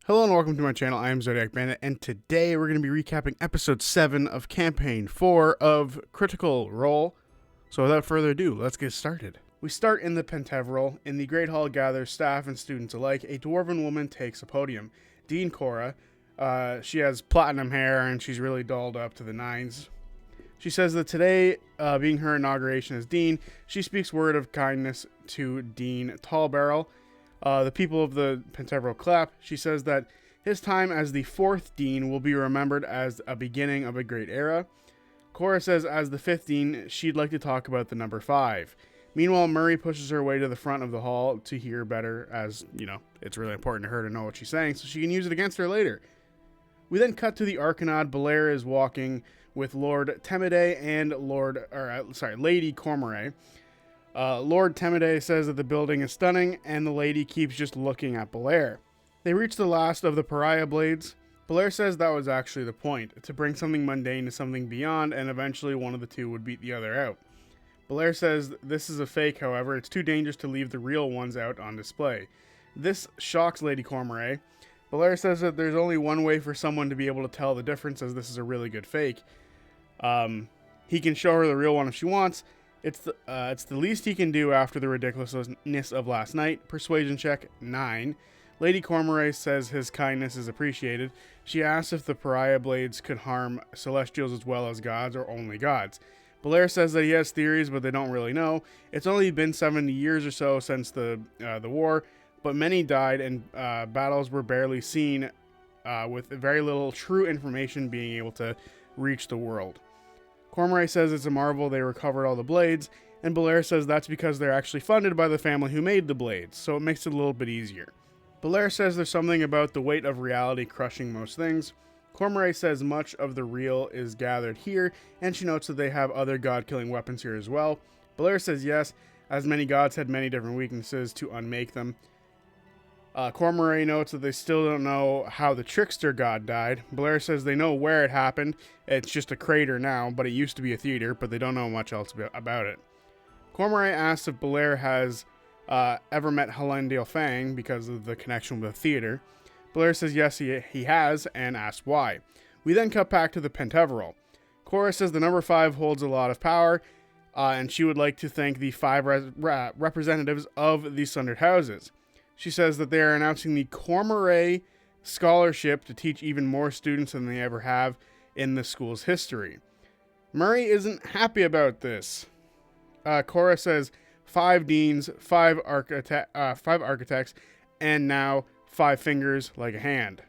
Hello and welcome to my channel. I am Zodiac Bandit, and today we're going to be recapping episode 7 of campaign 4 of Critical Role. So without further ado, let's get started. We start in the Pentavral. In the Great Hall gathers staff and students alike. A dwarven woman takes a podium. Dean Cora. She has platinum hair and she's really dolled up to the nines. She says that today, being her inauguration as Dean, she speaks word of kindness to Dean Tallbarrel. The people of the Pentavral clap. She says that his time as the 4th Dean will be remembered as a beginning of a great era. Cora says as the 5th Dean, she'd like to talk about the number 5. Meanwhile, Murray pushes her way to the front of the hall to hear better, as, you know, it's really important to her to know what she's saying so she can use it against her later. We then cut to the Arcanod. Belair is walking with Lord Temide and Lady Cormorant. Lord Temide says that the building is stunning, and the lady keeps just looking at Belair. They reach the last of the pariah blades. Belair says that was actually the point, to bring something mundane to something beyond, and eventually one of the two would beat the other out. Belair says this is a fake, however, it's too dangerous to leave the real ones out on display. This shocks Lady Cormorant. Belair says that there's only one way for someone to be able to tell the difference, as this is a really good fake. He can show her the real one if she wants. It's the least he can do after the ridiculousness of last night. Persuasion check 9. Lady Cormorant says his kindness is appreciated. She asks if the pariah blades could harm celestials as well as gods, or only gods. Belair says that he has theories, but they don't really know. It's only been 70 years or so since the war, but many died and battles were barely seen, with very little true information being able to reach the world. Cormorant says it's a marvel they recovered all the blades, and Belair says that's because they're actually funded by the family who made the blades, so it makes it a little bit easier. Belair says there's something about the weight of reality crushing most things. Cormorant says much of the real is gathered here, and she notes that they have other god-killing weapons here as well. Belair says yes, as many gods had many different weaknesses to unmake them. Cormorant notes that they still don't know how the trickster god died. Belair says they know where it happened. It's just a crater now, but it used to be a theater, but they don't know much else about it. Cormorant asks if Belair has ever met Helendale Fang because of the connection with the theater. Belair says yes, he has, and asks why. We then cut back to the Pentavral. Cora says the number 5 holds a lot of power, and she would like to thank the 5 representatives of the Sundered Houses. She says that they are announcing the Cormorant Scholarship to teach even more students than they ever have in the school's history. Murray isn't happy about this. Cora says 5 deans, 5 architects, and now 5 fingers like a hand.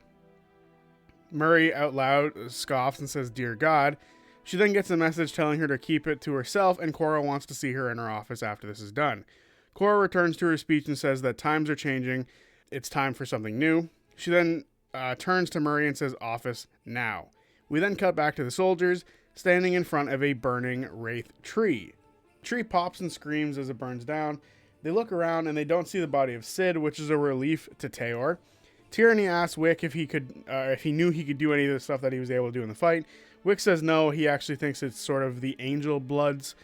Murray out loud scoffs and says, "Dear God." She then gets a message telling her to keep it to herself, and Cora wants to see her in her office after this is done. Cora returns to her speech and says that times are changing. It's time for something new. She then turns to Murray and says, "Office now." We then cut back to the soldiers standing in front of a burning wraith tree. The tree pops and screams as it burns down. They look around and they don't see the body of Sid, which is a relief to Teor. Tyranny asks Wick if he knew he could do any of the stuff that he was able to do in the fight. Wick says no, he actually thinks it's sort of the angel blood's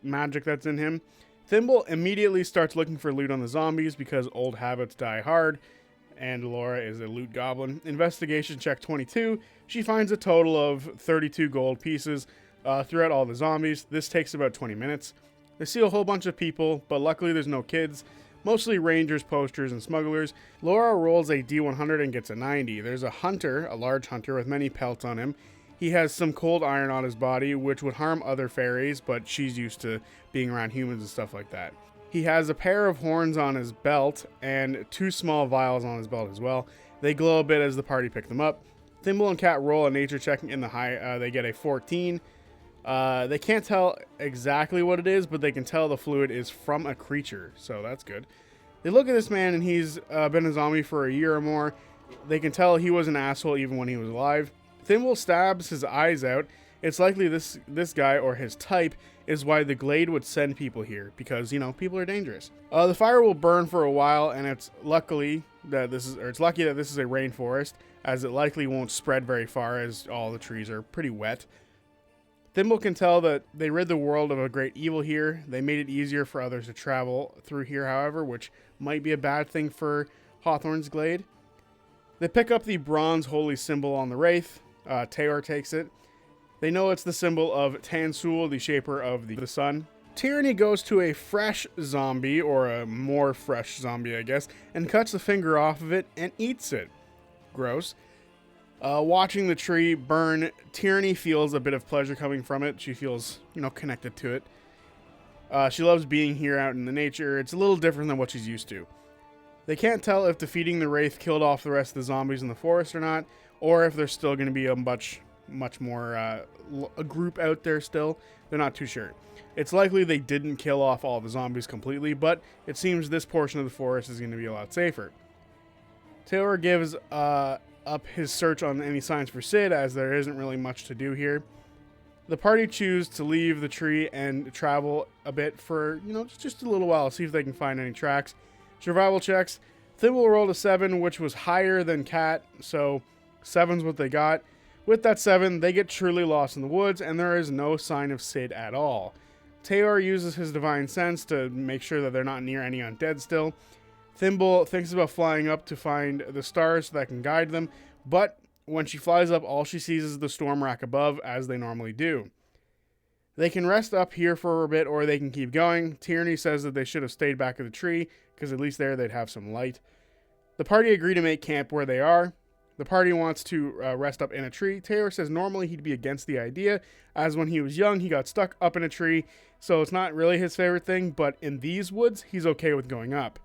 magic that's in him. Thimble immediately starts looking for loot on the zombies because old habits die hard, and Laura is a loot goblin. Investigation check 22. She finds a total of 32 gold pieces throughout all the zombies. This takes about 20 minutes. They see a whole bunch of people, but luckily there's no kids. Mostly rangers, posters, and smugglers. Laura rolls a D100 and gets a 90. There's a hunter, a large hunter with many pelts on him. He has some cold iron on his body, which would harm other fairies, but she's used to being around humans and stuff like that. He has a pair of horns on his belt and 2 small vials on his belt as well. They glow a bit as the party pick them up. Thimble and Cat roll a nature check in the high. They get a 14. They can't tell exactly what it is, but they can tell the fluid is from a creature, so that's good. They look at this man, and he's been a zombie for a year or more. They can tell he was an asshole even when he was alive. Thimble stabs his eyes out. It's likely this guy, or his type, is why the Glade would send people here, because, you know, people are dangerous. The fire will burn for a while, and it's lucky that this is a rainforest, as it likely won't spread very far, as all the trees are pretty wet. Thimble can tell that they rid the world of a great evil here. They made it easier for others to travel through here, however, which might be a bad thing for Hawthorne's Glade. They pick up the bronze holy symbol on the wraith. Teor takes it. They know it's the symbol of Tansul, the shaper of the sun. Tyranny goes to a fresh zombie, or a more fresh zombie, I guess, and cuts the finger off of it and eats it. Gross. Watching the tree burn, Tyranny feels a bit of pleasure coming from it. She feels, connected to it. She loves being here out in the nature. It's a little different than what she's used to. They can't tell if defeating the wraith killed off the rest of the zombies in the forest or not, or if there's still going to be a much more a group out there still. They're not too sure. It's likely they didn't kill off all the zombies completely, but it seems this portion of the forest is going to be a lot safer. Taylor gives up his search on any signs for Sid, as there isn't really much to do here. The party choose to leave the tree and travel a bit for, just a little while, see if they can find any tracks. Survival checks. Thimble rolled a 7, which was higher than Cat, so 7's what they got. With that 7, they get truly lost in the woods, and there is no sign of Sid at all. Taylor uses his divine sense to make sure that they're not near any undead still. Thimble thinks about flying up to find the stars so that can guide them, but when she flies up, all she sees is the storm rack above, as they normally do. They can rest up here for a bit, or they can keep going. Tyranny says that they should have stayed back of the tree, because at least there they'd have some light. The party agree to make camp where they are. The party wants to rest up in a tree. Taylor says normally he'd be against the idea, as when he was young, he got stuck up in a tree, so it's not really his favorite thing, but in these woods, he's okay with going up.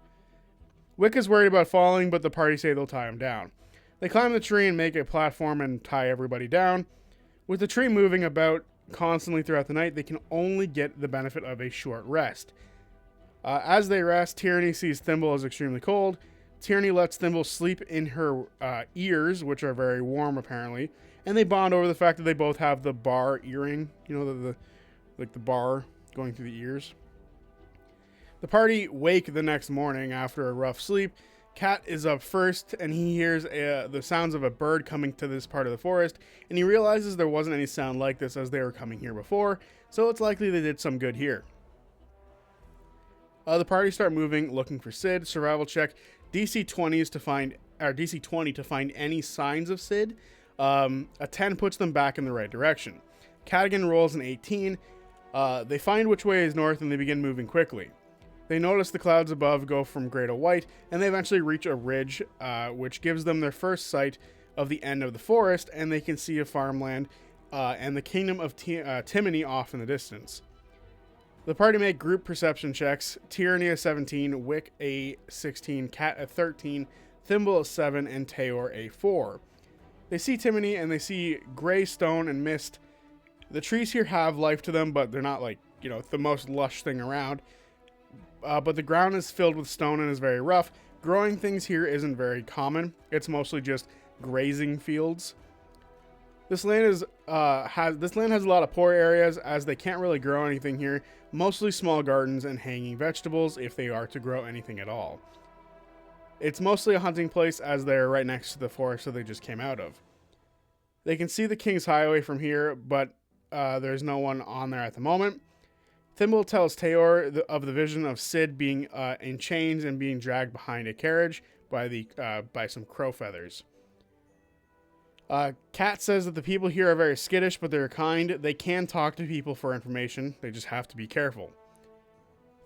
Wick is worried about falling, but the party say they'll tie him down. They climb the tree and make a platform and tie everybody down. With the tree moving about constantly throughout the night, they can only get the benefit of a short rest. As they rest, Tyranny sees Thimble as extremely cold. Tyranny lets Thimble sleep in her ears, which are very warm apparently, and they bond over the fact that they both have the bar earring, the bar going through the ears. The party wake the next morning after a rough sleep. Cat is up first, and he hears the sounds of a bird coming to this part of the forest, and he realizes there wasn't any sound like this as they were coming here before, so it's likely they did some good here. The party start moving, looking for Sid. Survival check. DC 20 to find any signs of Sid. A 10 puts them back in the right direction. Cadigan rolls an 18. They find which way is north, and they begin moving quickly. They notice the clouds above go from gray to white, and they eventually reach a ridge, which gives them their first sight of the end of the forest, and they can see a farmland and the kingdom of Timony off in the distance. The party make group perception checks. Tyranny a 17, Wick a 16, Cat a 13, Thimble a 7, and Tayor a 4. They see Timony, and they see gray stone and mist. The trees here have life to them, but they're not the most lush thing around. But the ground is filled with stone and is very rough. Growing things here isn't very common. It's mostly just grazing fields. This land has a lot of poor areas, as they can't really grow anything here. Mostly small gardens and hanging vegetables, if they are to grow anything at all. It's mostly a hunting place, as they're right next to the forest that they just came out of. They can see the King's Highway from here, but there's no one on there at the moment. Thimble tells Tayor of the vision of Sid being in chains and being dragged behind a carriage by some crow feathers. Cat says that the people here are very skittish, but they're kind. They can talk to people for information. They just have to be careful.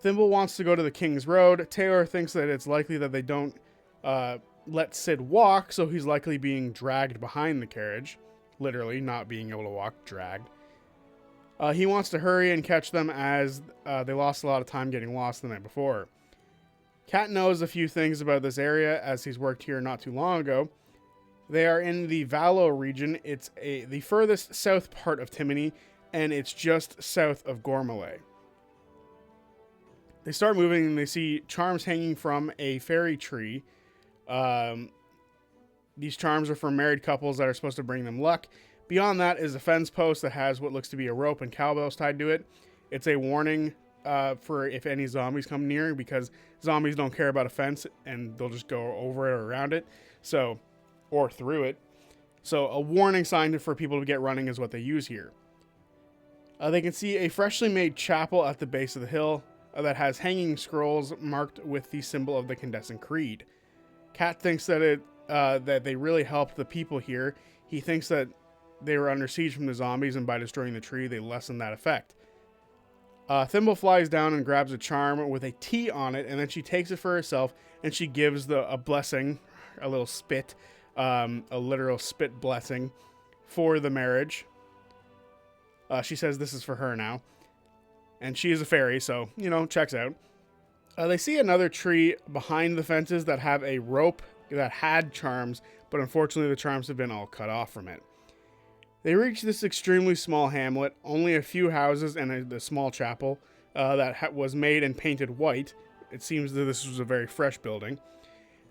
Thimble wants to go to the King's Road. Taylor thinks that it's likely that they don't let Sid walk, so he's likely being dragged behind the carriage. Literally, not being able to walk, dragged. He wants to hurry and catch them, as they lost a lot of time getting lost the night before. Cat knows a few things about this area, as he's worked here not too long ago. They are in the Valo region. It's the furthest south part of Timony, and it's just south of Gormalay. They start moving, and they see charms hanging from a fairy tree. These charms are for married couples that are supposed to bring them luck. Beyond that is a fence post that has what looks to be a rope and cowbells tied to it. It's a warning for if any zombies come near, because zombies don't care about a fence, and they'll just go over it or around it. Or through it. So a warning sign for people to get running is what they use here. They can see a freshly made chapel at the base of the hill that has hanging scrolls marked with the symbol of the Condescent Creed. Cat thinks that that they really helped the people here. He thinks that they were under siege from the zombies, and by destroying the tree, they lessened that effect. Thimble flies down and grabs a charm with a T on it, and then she takes it for herself, and she gives a blessing, a little spit, a literal spit blessing for the marriage. She says this is for her now. And she is a fairy, so, checks out. They see another tree behind the fences that have a rope that had charms, but unfortunately the charms have been all cut off from it. They reach this extremely small hamlet, only a few houses and a small chapel that was made and painted white. It seems that this was a very fresh building.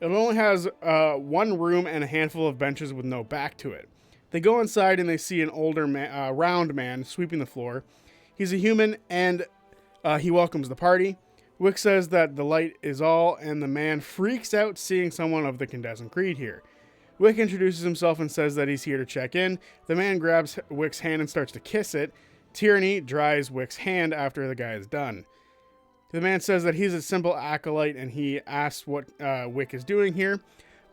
It only has one room and a handful of benches with no back to it. They go inside and they see an older round man sweeping the floor. He's a human and he welcomes the party. Wick says that the light is all, and the man freaks out seeing someone of the Condescent Creed here. Wick introduces himself and says that he's here to check in. The man grabs Wick's hand and starts to kiss it. Tyranny dries Wick's hand after the guy is done. The man says that he's a simple acolyte and he asks what Wick is doing here.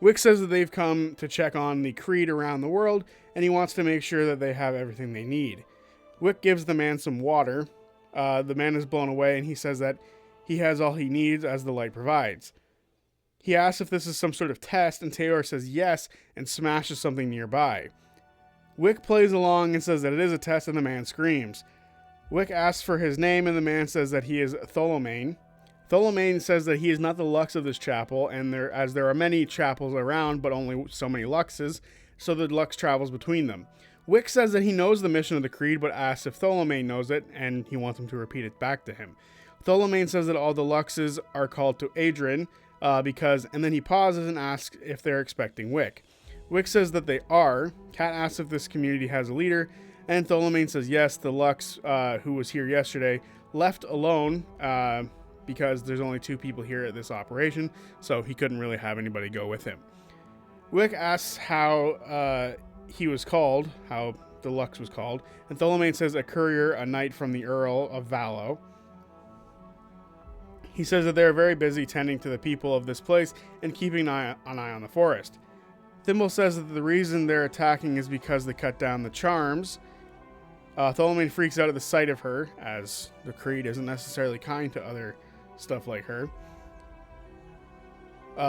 Wick says that they've come to check on the Creed around the world and he wants to make sure that they have everything they need. Wick gives the man some water. The man is blown away and he says that he has all he needs as the light provides. He asks if this is some sort of test, and Taylor says yes and smashes something nearby. Wick plays along and says that it is a test, and the man screams. Wick asks for his name, and the man says that he is Tholomane. Tholomane says that he is not the Lux of this chapel, and as there are many chapels around, but only so many Luxes, so the Lux travels between them. Wick says that he knows the mission of the Creed, but asks if Tholomane knows it, and he wants him to repeat it back to him. Tholomane says that all the Luxes are called to Adrian, and then he pauses and asks if they're expecting Wick. Wick says that they are. Kat asks if this community has a leader, and Tholomane says yes, the Lux who was here yesterday left alone because there's only 2 people here at this operation, so he couldn't really have anybody go with him. Wick asks how he was called, how the Lux was called, and Tholomane says a courier, a knight from the Earl of Valo. He says that they're very busy tending to the people of this place and keeping an eye on the forest. Thimble says that the reason they're attacking is because they cut down the charms. Tholomane freaks out at the sight of her, as the Creed isn't necessarily kind to other stuff like her.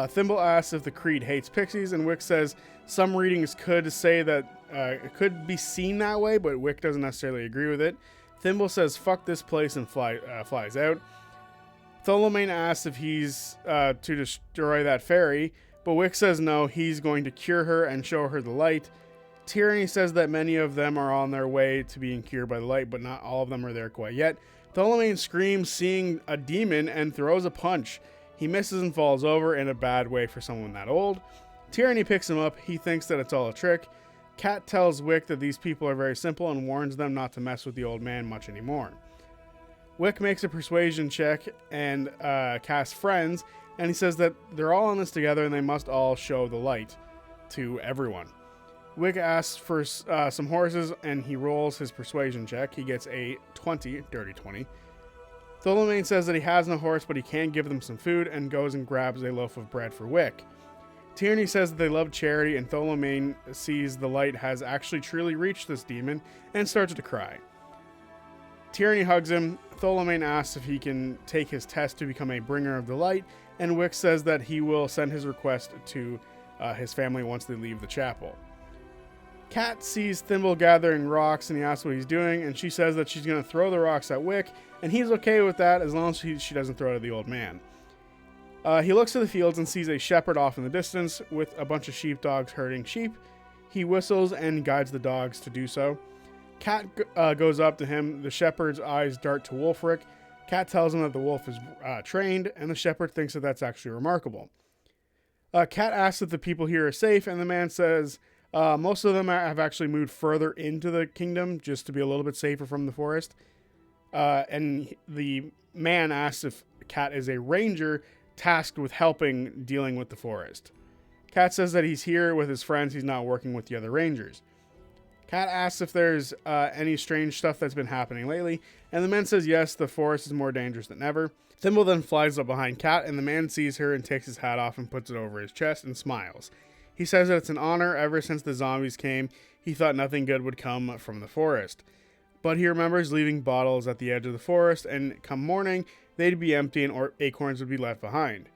Thimble asks if the Creed hates pixies, and Wick says some readings could say that it could be seen that way, but Wick doesn't necessarily agree with it. Thimble says fuck this place and flies out. Tholomane asks if he's to destroy that fairy, but Wick says no, he's going to cure her and show her the light. Tyranny says that many of them are on their way to being cured by the light, but not all of them are there quite yet. Tholomane screams seeing a demon and throws a punch. He misses and falls over in a bad way for someone that old. Tyranny picks him up. He thinks that it's all a trick. Kat tells Wick that these people are very simple and warns them not to mess with the old man much anymore. Wick makes a persuasion check and casts friends, and he says that they're all in this together and they must all show the light to everyone. Wick asks for some horses and he rolls his persuasion check. He gets a 20, dirty 20. Tholomane says that he has no horse, but he can give them some food, and goes and grabs a loaf of bread for Wick. Tyranny says that they love charity, and Tholomane sees the light has actually truly reached this demon and starts to cry. Tyranny hugs him. Tholomane asks if he can take his test to become a bringer of the light, and Wick says that he will send his request to his family once they leave the chapel. Kat sees Thimble gathering rocks and he asks what he's doing, and she says that she's going to throw the rocks at Wick, and he's okay with that as long as she doesn't throw it at the old man. He looks to the fields and sees a shepherd off in the distance with a bunch of sheepdogs herding sheep. He whistles and guides the dogs to do so. Kat goes up to him. The shepherd's eyes dart to Wulfric. Kat tells him that the wolf is trained, and the shepherd thinks that that's actually remarkable. Kat asks if the people here are safe, and the man says most of them have actually moved further into the kingdom just to be a little bit safer from the forest. And the man asks if Kat is a ranger tasked with helping dealing with the forest. Kat says that he's here with his friends, he's not working with the other rangers. Kat asks if there's any strange stuff that's been happening lately, and the man says yes, the forest is more dangerous than ever. Thimble then flies up behind Kat, and the man sees her and takes his hat off and puts it over his chest and smiles. He says that it's an honor. Ever since the zombies came, he thought nothing good would come from the forest. But he remembers leaving bottles at the edge of the forest, and come morning, they'd be empty and acorns would be left behind.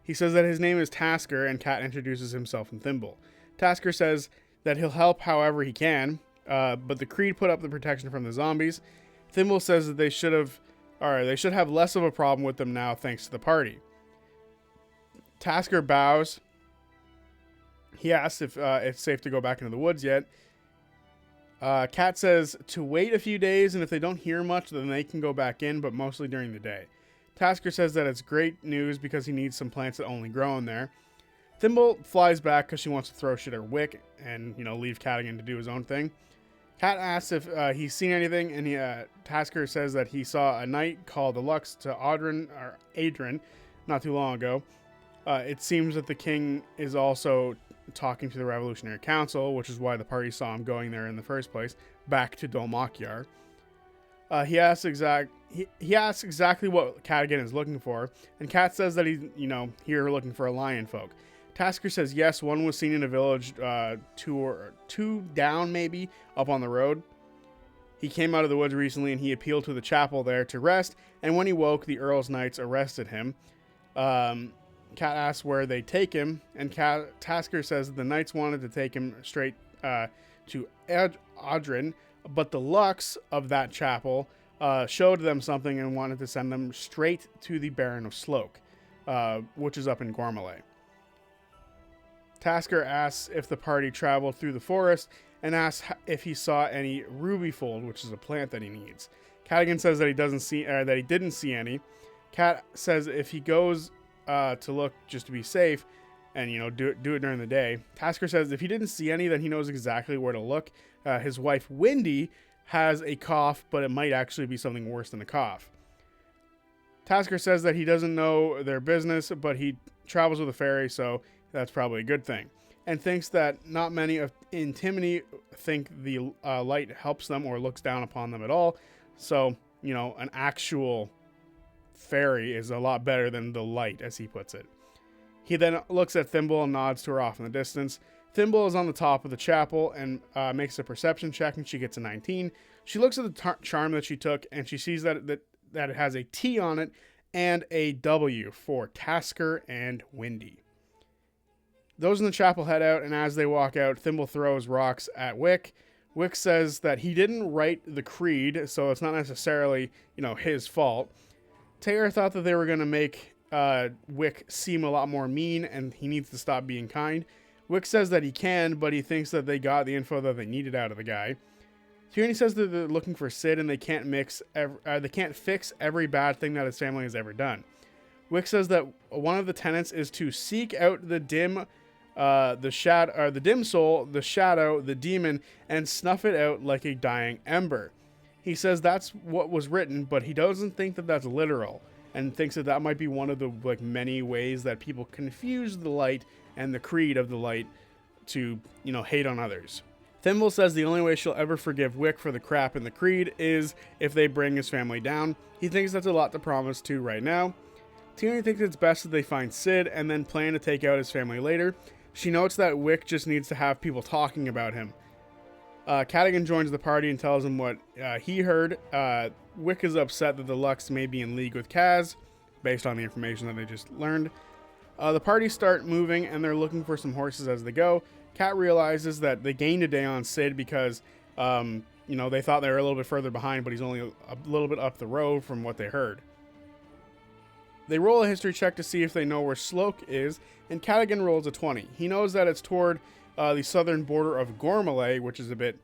He says that his name is Tasker, and Cat introduces himself in Thimble. Tasker says that he'll help however he can, but the Creed put up the protection from the zombies. Thimble says that they should have less of a problem with them now thanks to the party. Tasker bows. He asks if it's safe to go back into the woods yet. Cat says to wait a few days, and if they don't hear much, then they can go back in, but mostly during the day. Tasker says that it's great news because he needs some plants that only grow in there. Thimble flies back because she wants to throw shit at Wick and, leave Cadigan to do his own thing. Cat asks if he's seen anything, and Tasker says that he saw a knight called the Lux to Adrian not too long ago. It seems that the king is also talking to the Revolutionary Council, which is why the party saw him going there in the first place, back to Dol Makyar. He asks exactly what Cadigan is looking for, and Cat says that he's, here looking for a lion folk. Tasker says yes, one was seen in a village two down maybe, up on the road. He came out of the woods recently, and he appealed to the chapel there to rest, and when he woke, the Earl's Knights arrested him. Cat asks where they take him, and Tasker says the Knights wanted to take him straight to Adrian, but the Lux of that chapel showed them something and wanted to send them straight to the Baron of Sloke, which is up in Gormalay. Tasker asks if the party traveled through the forest and asks if he saw any rubyfold, which is a plant that he needs. Cadigan says that he didn't see any. Cat says if he goes to look just to be safe and do it during the day. Tasker says if he didn't see any, then he knows exactly where to look. His wife Windy has a cough, but it might actually be something worse than a cough. Tasker says that he doesn't know their business, but he travels with a fairy, so that's probably a good thing, and thinks that not many in Timony think the light helps them or looks down upon them at all. So an actual fairy is a lot better than the light, as he puts it. He then looks at Thimble and nods to her off in the distance. Thimble is on the top of the chapel and makes a perception check, and she gets a 19. She looks at the charm that she took, and she sees that it has a T on it and a W for Tasker and Windy. Those in the chapel head out, and as they walk out, Thimble throws rocks at Wick. Wick says that he didn't write the creed, so it's not necessarily, his fault. Taylor thought that they were going to make Wick seem a lot more mean, and he needs to stop being kind. Wick says that he can, but he thinks that they got the info that they needed out of the guy. Tierney says that they're looking for Sid, and they can't fix every bad thing that his family has ever done. Wick says that one of the tenets is to seek out the dim soul, the shadow, the demon, and snuff it out like a dying ember. He says that's what was written, but he doesn't think that that's literal, and thinks that might be one of the many ways that people confuse the light and the creed of the light to, hate on others. Thimble says the only way she'll ever forgive Wick for the crap in the creed is if they bring his family down. He thinks that's a lot to promise to right now. Tierney thinks it's best that they find Sid and then plan to take out his family later. She notes that Wick just needs to have people talking about him. Cadigan joins the party and tells him what he heard. Wick is upset that the Lux may be in league with Kaz, based on the information that they just learned. The party start moving, and they're looking for some horses as they go. Cat realizes that they gained a day on Sid because, they thought they were a little bit further behind, but he's only a little bit up the road from what they heard. They roll a history check to see if they know where Sloke is, and Cadigan rolls a 20. He knows that it's toward the southern border of Gormalay, which is a bit,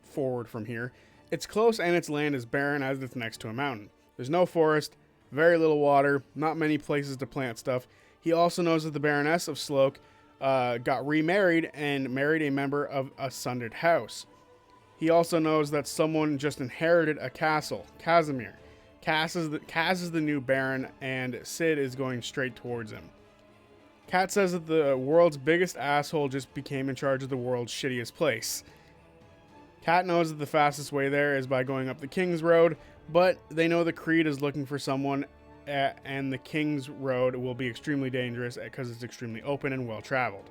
forward from here. It's close, and its land is barren as it's next to a mountain. There's no forest, very little water, not many places to plant stuff. He also knows that the Baroness of Sloke got remarried and married a member of a sundered house. He also knows that someone just inherited a castle, Casimir. Kaz is the new Baron, and Sid is going straight towards him. Cat says that the world's biggest asshole just became in charge of the world's shittiest place. Cat knows that the fastest way there is by going up the King's Road, but they know the Creed is looking for someone, and the King's Road will be extremely dangerous because it's extremely open and well traveled.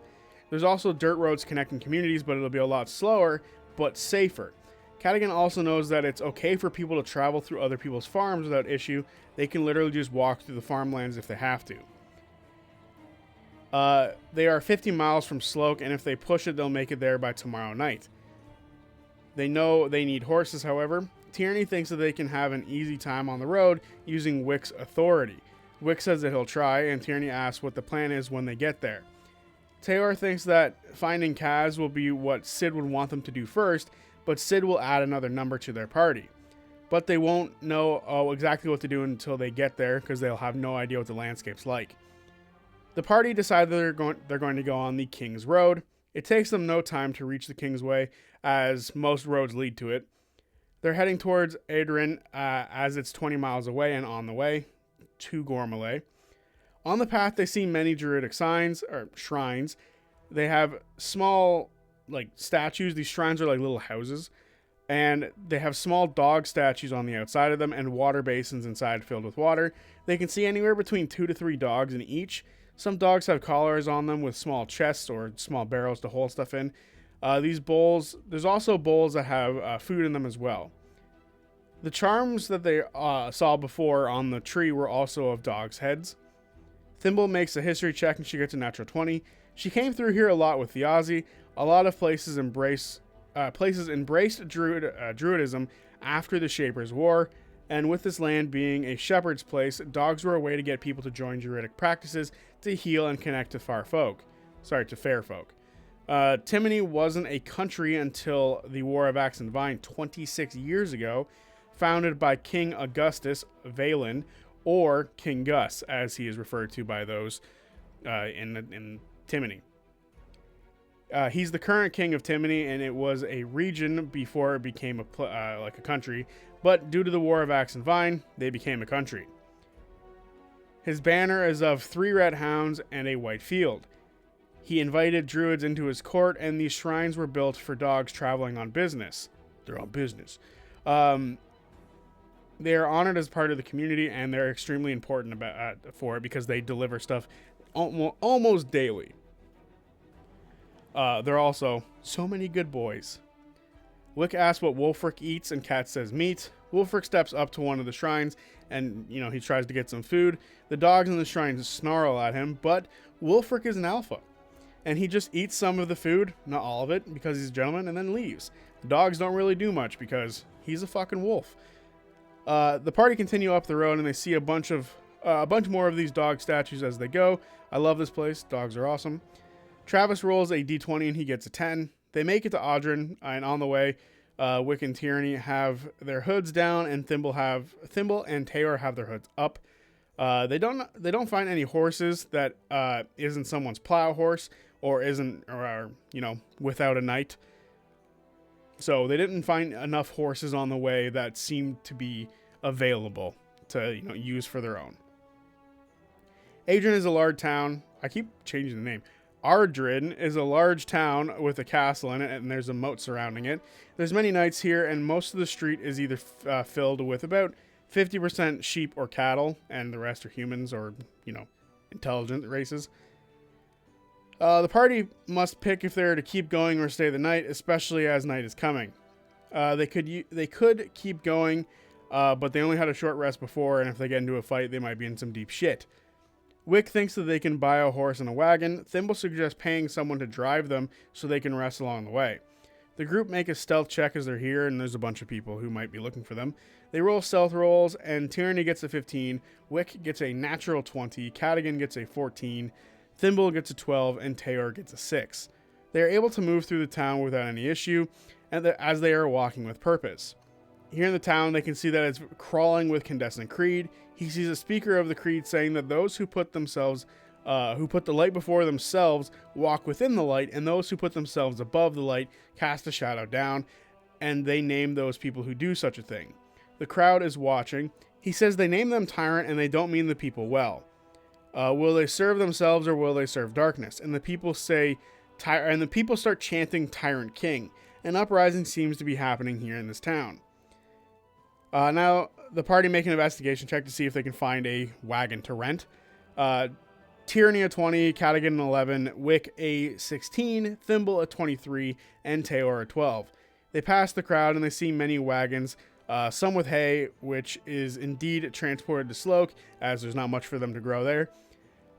There's also dirt roads connecting communities, but it'll be a lot slower, but safer. Cadigan also knows that it's okay for people to travel through other people's farms without issue. They can literally just walk through the farmlands if they have to. They are 50 miles from Sloke, and if they push it, they'll make it there by tomorrow night. They know they need horses, however. Tierney thinks that they can have an easy time on the road using Wick's authority. Wick says that he'll try, and Tierney asks what the plan is when they get there. Taylor thinks that finding Kaz will be what Sid would want them to do first, but Sid will add another number to their party. But they won't know exactly what to do until they get there, because they'll have no idea what the landscape's like. The party decide that they're going to go on the King's Road. It takes them no time to reach the King's Way, as most roads lead to it. They're heading towards Adrian, as it's 20 miles away and on the way to Gormalay. On the path, they see many druidic signs, or shrines. They have small, statues. These shrines are like little houses. And they have small dog statues on the outside of them and water basins inside filled with water. They can see anywhere between 2 to 3 dogs in each. Some dogs have collars on them with small chests or small barrels to hold stuff in. These bowls, there's also bowls that have food in them as well. The charms that they saw before on the tree were also of dogs' heads. Thimble makes a history check and she gets a natural 20. She came through here a lot with the Aussie. A lot of places embraced Druidism after the Shapers' War, and with this land being a shepherd's place, dogs were a way to get people to join Druidic practices to heal and connect to fair folk. Timony wasn't a country until the War of Axe and Vine 26 years ago, founded by King Augustus Valen, or King Gus, as he is referred to by those in Timony. He's the current king of Timony, and it was a region before it became a country, but due to the War of Axe and Vine, they became a country. His banner is of 3 red hounds and a white field. He invited druids into his court, and these shrines were built for dogs traveling on business. They're on business. They are honored as part of the community, and they're extremely important for it because they deliver stuff almost daily. They're also so many good boys. Wick asks what Wulfric eats, and Kat says meat. Wulfric steps up to one of the shrines, and, he tries to get some food. The dogs in the shrines snarl at him, but Wulfric is an alpha. And he just eats some of the food, not all of it, because he's a gentleman, and then leaves. The dogs don't really do much, because he's a fucking wolf. The party continue up the road, and they see a bunch more of these dog statues as they go. I love this place. Dogs are awesome. Travis rolls a d20 and he gets a 10. They make it to Audrin, and on the way, Wick and Tierney have their hoods down, and Thimble and Taylor have their hoods up. They don't find any horses that isn't someone's plow horse or without a knight. So they didn't find enough horses on the way that seemed to be available to use for their own. Adrian is a large town. I keep changing the name. Ardrin is a large town with a castle in it, and there's a moat surrounding it. There's many knights here, and most of the street is either filled with about 50% sheep or cattle, and the rest are humans or, intelligent races. The party must pick if they're to keep going or stay the night, especially as night is coming. They could keep going, but they only had a short rest before, and if they get into a fight, they might be in some deep shit. Wick thinks that they can buy a horse and a wagon. Thimble suggests paying someone to drive them so they can rest along the way. The group make a stealth check as they're here, and there's a bunch of people who might be looking for them. They roll stealth rolls, and Tierney gets a 15, Wick gets a natural 20, Cadigan gets a 14, Thimble gets a 12, and Taylor gets a 6. They are able to move through the town without any issue, and as they are walking with purpose. Here in the town, they can see that it's crawling with Condescent Creed. He sees a speaker of the creed saying that those who put the light before themselves walk within the light, and those who put themselves above the light cast a shadow down, and they name those people who do such a thing. The crowd is watching. He says they name them tyrant, and they don't mean the people well. Will they serve themselves, or will they serve darkness? And the people start chanting Tyrant King. An uprising seems to be happening here in this town. Now, the party make an investigation check to see if they can find a wagon to rent. Tyranny a 20, Cadigan an 11, Wick a 16, Thimble a 23, and Teor a 12. They pass the crowd and they see many wagons, some with hay, which is indeed transported to Sloke, as there's not much for them to grow there.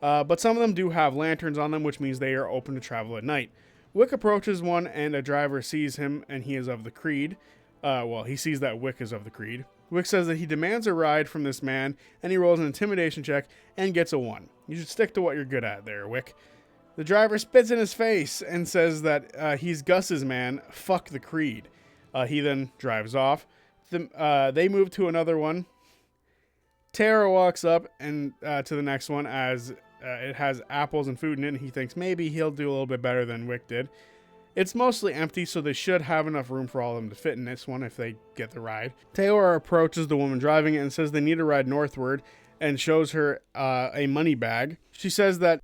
But some of them do have lanterns on them, which means they are open to travel at night. Wick approaches one and a driver sees him and he is of the Creed. He sees that Wick is of the Creed. Wick says that he demands a ride from this man, and he rolls an intimidation check and gets a 1. You should stick to what you're good at there, Wick. The driver spits in his face and says that he's Gus's man, fuck the Creed. He then drives off. They move to another one. Tara walks up and to the next one as it has apples and food in it, and he thinks maybe he'll do a little bit better than Wick did. It's mostly empty, so they should have enough room for all of them to fit in this one if they get the ride. Teor approaches the woman driving it and says they need to ride northward and shows her a money bag. She says that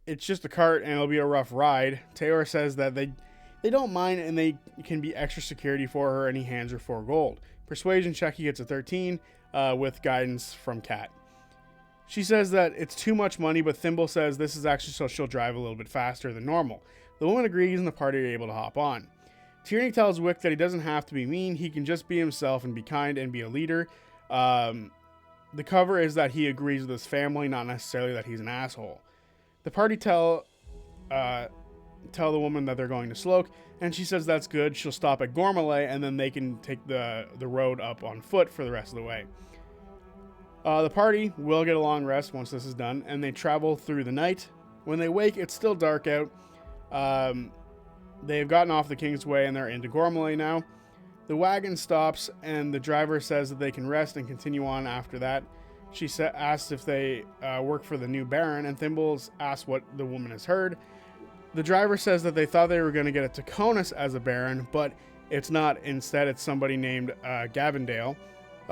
it's just a cart and it'll be a rough ride. Teor says that they don't mind and they can be extra security for her, and he hands her 4 gold. Persuasion check, he gets a 13 with guidance from Kat. She says that it's too much money, but Thimble says this is actually so she'll drive a little bit faster than normal. The woman agrees and the party are able to hop on. Tyranny tells Wick that he doesn't have to be mean, he can just be himself and be kind and be a leader. The cover is that he agrees with his family, not necessarily that he's an asshole. The party tell the woman that they're going to Sloke, and she says that's good. She'll stop at Gormalay, and then they can take the road up on foot for the rest of the way. The party will get a long rest once this is done, and they travel through the night. When they wake, it's still dark out. They've gotten off the King's Way and they're into Gormalay now. The wagon stops and the driver says that they can rest and continue on after that. She asks if they work for the new Baron, and Thimbles asks what the woman has heard. The driver says that they thought they were going to get a Taconis as a Baron, but it's not. Instead, it's somebody named Gavindale.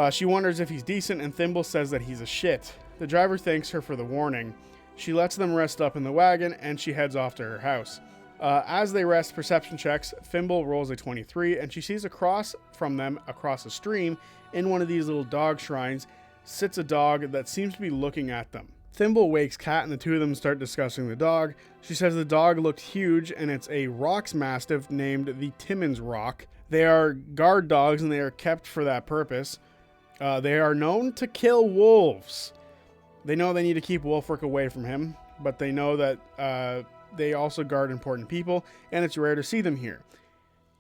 She wonders if he's decent, and Thimble says that he's a shit. The driver thanks her for the warning. She lets them rest up in the wagon, and she heads off to her house. As they rest, perception checks, Thimble rolls a 23, and she sees across from them, across a stream, in one of these little dog shrines, sits a dog that seems to be looking at them. Thimble wakes Kat, and the two of them start discussing the dog. She says the dog looked huge, and it's a Rox Mastiff named the Timmins Rock. They are guard dogs, and they are kept for that purpose. They are known to kill wolves. They know they need to keep Wolfric away from him, but they know that they also guard important people, and it's rare to see them here.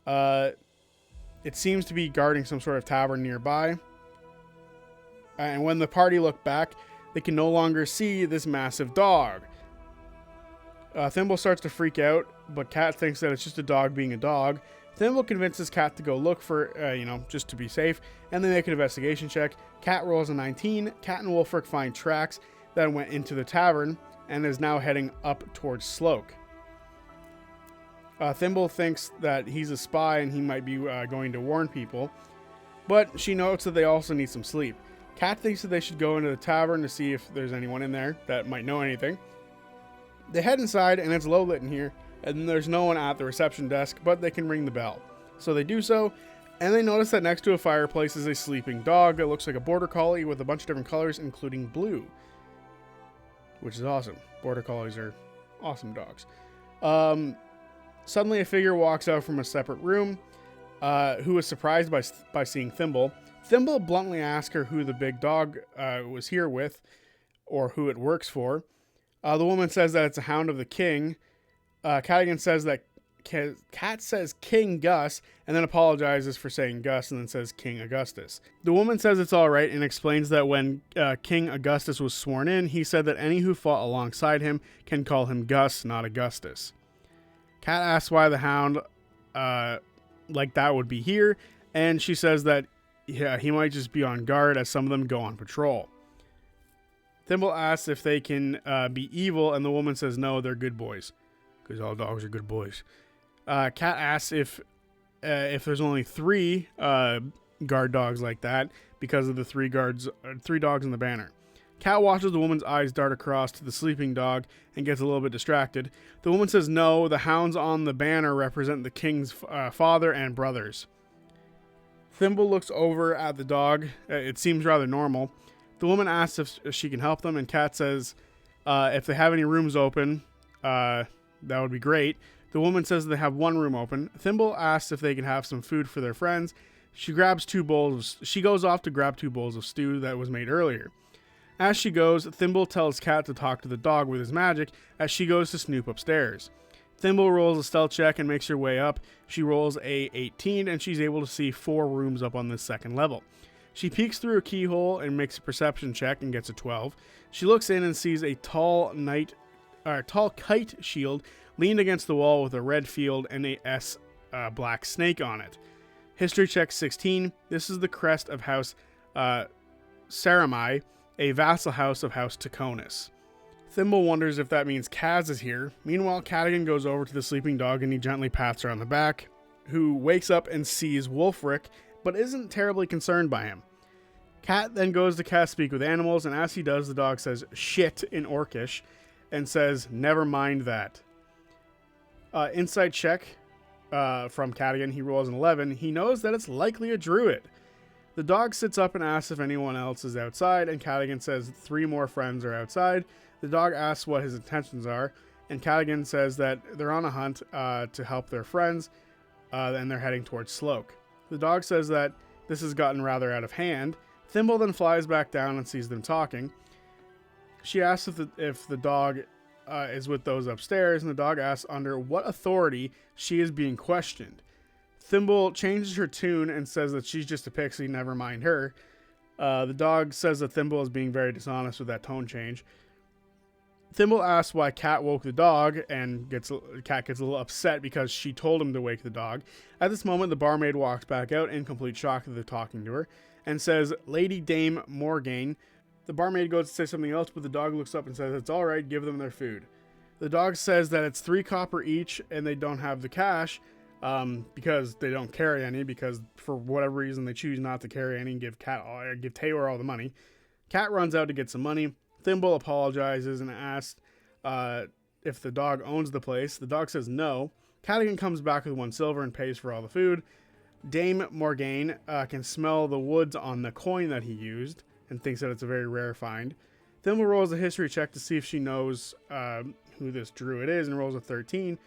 It seems to be guarding some sort of tavern nearby. And when the party look back, they can no longer see this massive dog. Thimble starts to freak out, but Kat thinks that it's just a dog being a dog. Thimble convinces Kat to go look for, just to be safe, and they make an investigation check. Kat rolls a 19. Kat and Wolfric find tracks that went into the tavern and is now heading up towards Sloke. Thimble thinks that he's a spy and he might be going to warn people, but she notes that they also need some sleep. Kat thinks that they should go into the tavern to see if there's anyone in there that might know anything. They head inside and it's low lit in here, and there's no one at the reception desk, but they can ring the bell. So they do so, and they notice that next to a fireplace is a sleeping dog that looks like a border collie with a bunch of different colors, including blue, which is awesome. Border collies are awesome dogs. Suddenly a figure walks out from a separate room, who is surprised by seeing Thimble. Thimble bluntly asks her who the big dog was here with, or who it works for. The woman says that it's a hound of the king. Cadigan says that Kat says King Gus, and then apologizes for saying Gus, and then says King Augustus. The woman says it's all right and explains that when King Augustus was sworn in, he said that any who fought alongside him can call him Gus, not Augustus. Kat asks why the hound like that would be here, and she says that he might just be on guard as some of them go on patrol. Thimble asks if they can be evil, and the woman says no, they're good boys, because all dogs are good boys. Kat asks if there's only 3 guard dogs like that because of the 3 dogs in the banner. Kat watches the woman's eyes dart across to the sleeping dog and gets a little bit distracted. The woman says no, the hounds on the banner represent the king's father and brothers. Thimble looks over at the dog. It seems rather normal. The woman asks if she can help them, and Kat says If they have any rooms open, that would be great. The woman says they have one room open. Thimble asks if they can have some food for their friends. She grabs 2 bowls. She goes off to grab 2 bowls of stew that was made earlier. As she goes, Thimble tells Cat to talk to the dog with his magic as she goes to snoop upstairs. Thimble rolls a stealth check and makes her way up. She rolls a 18 and she's able to see 4 rooms up on this second level. She peeks through a keyhole and makes a perception check and gets a 12. She looks in and sees a tall kite shield leaned against the wall with a red field and a S black snake on it. History check 16. This is the crest of House Saramai, a vassal house of House Taconis. Thimble wonders if that means Kaz is here. Meanwhile, Cadigan goes over to the sleeping dog and he gently pats her on the back, who wakes up and sees Wulfric, but isn't terribly concerned by him. Cat then goes to cast Speak with Animals, and as he does, the dog says shit in Orcish and says, never mind that. Insight check from Cadigan. He rolls an 11. He knows that it's likely a druid. The dog sits up and asks if anyone else is outside, and Cadigan says 3 more friends are outside. The dog asks what his intentions are, and Cadigan says that they're on a hunt to help their friends, and they're heading towards Sloke. The dog says that this has gotten rather out of hand. Thimble then flies back down and sees them talking. She asks if the dog is with those upstairs, and the dog asks under what authority she is being questioned. Thimble changes her tune and says that she's just a pixie, never mind her. The dog says that Thimble is being very dishonest with that tone change. Thimble asks why Cat woke the dog, and Cat gets a little upset because she told him to wake the dog. At this moment, the barmaid walks back out in complete shock that they're talking to her, and says, Lady Dame Morgaine. The barmaid goes to say something else, but the dog looks up and says, it's alright, give them their food. The dog says that it's 3 copper each, and they don't have the cash, because they don't carry any, because for whatever reason they choose not to carry any and give Taylor all the money. Cat runs out to get some money. Thimble apologizes and asks if the dog owns the place. The dog says no. Cadigan comes back with 1 silver and pays for all the food. Dame Morgaine can smell the woods on the coin that he used and thinks that it's a very rare find. Thimble rolls a history check to see if she knows who this druid is and rolls a 14.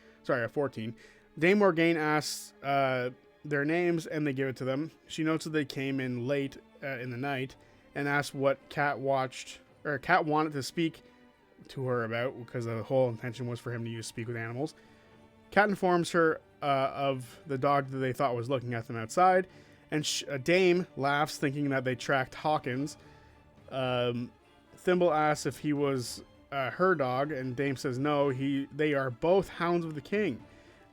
Dame Morgaine asks their names and they give it to them. She notes that they came in late in the night and asks what Cat wanted to speak to her about, because the whole intention was for him to use Speak with Animals. Cat informs her of the dog that they thought was looking at them outside, and Dame laughs, thinking that they tracked Hawkins. Thimble asks if he was her dog, and Dame says no, they are both hounds of the king.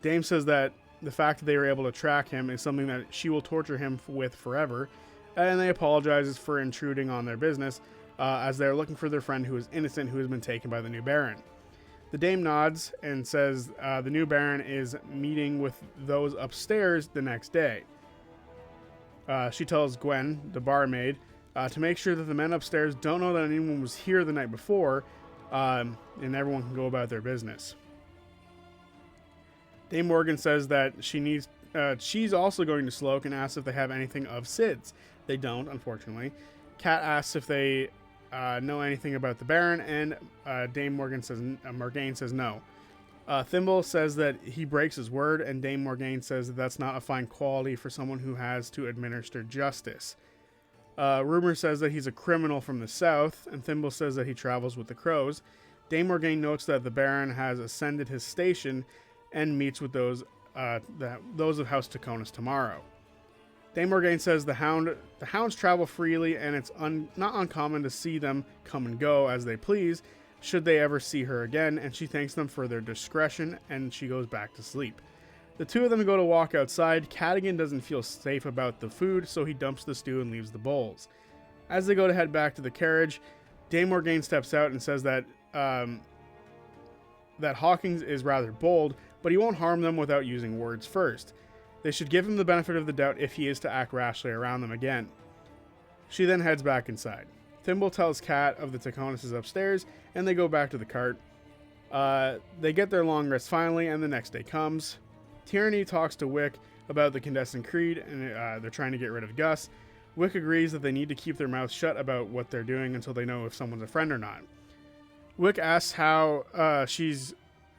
Dame says that the fact that they were able to track him is something that she will torture him with forever, and they apologizes for intruding on their business, as they're looking for their friend who is innocent, who has been taken by the new Baron. The Dame nods and says the new Baron is meeting with those upstairs the next day. She tells Gwen, the barmaid, to make sure that the men upstairs don't know that anyone was here the night before, and everyone can go about their business. Dame Morgan says that she's also going to Sloke and asks if they have anything of Sid's. They don't, unfortunately. Cat asks if they know anything about the Baron, and Dame Morgaine says no. Thimble says that he breaks his word, and Dame Morgaine says that that's not a fine quality for someone who has to administer justice. Rumor says that he's a criminal from the south, and Thimble says that he travels with the crows. Dame Morgaine notes that the Baron has ascended his station and meets with those of House Taconis tomorrow. Dame Morgaine says the hounds travel freely, and it's not uncommon to see them come and go as they please, should they ever see her again, and she thanks them for their discretion, and she goes back to sleep. The 2 of them go to walk outside. Cadigan doesn't feel safe about the food, so he dumps the stew and leaves the bowls. As they go to head back to the carriage, Dame Morgaine steps out and says that Hawkins is rather bold, but he won't harm them without using words first. They should give him the benefit of the doubt if he is to act rashly around them again. She then heads back inside. Thimble tells Cat of the Taconis upstairs, and they go back to the cart. They get their long rest finally, and the next day comes. Tyranny talks to Wick about the Condescent Creed, and they're trying to get rid of Gus. Wick agrees that they need to keep their mouths shut about what they're doing until they know if someone's a friend or not. Wick asks how she's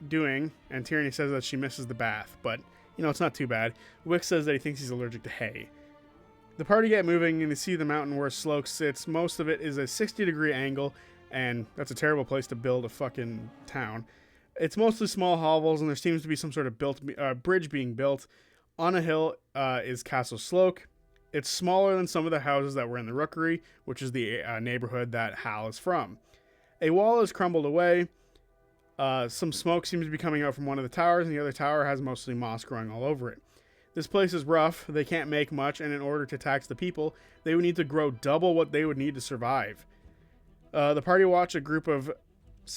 doing, and Tierney says that she misses the bath, but, it's not too bad. Wick says that he thinks he's allergic to hay. The party get moving, and they see the mountain where Sloke sits. Most of it is a 60-degree angle, and that's a terrible place to build a fucking town. It's mostly small hovels, and there seems to be some sort of bridge being built. On a hill is Castle Sloke. It's smaller than some of the houses that were in the Rookery, which is the neighborhood that Hal is from. A wall is crumbled away. Some smoke seems to be coming out from one of the towers, and the other tower has mostly moss growing all over it. This place is rough, they can't make much, and in order to tax the people, they would need to grow double what they would need to survive. The party watch a group of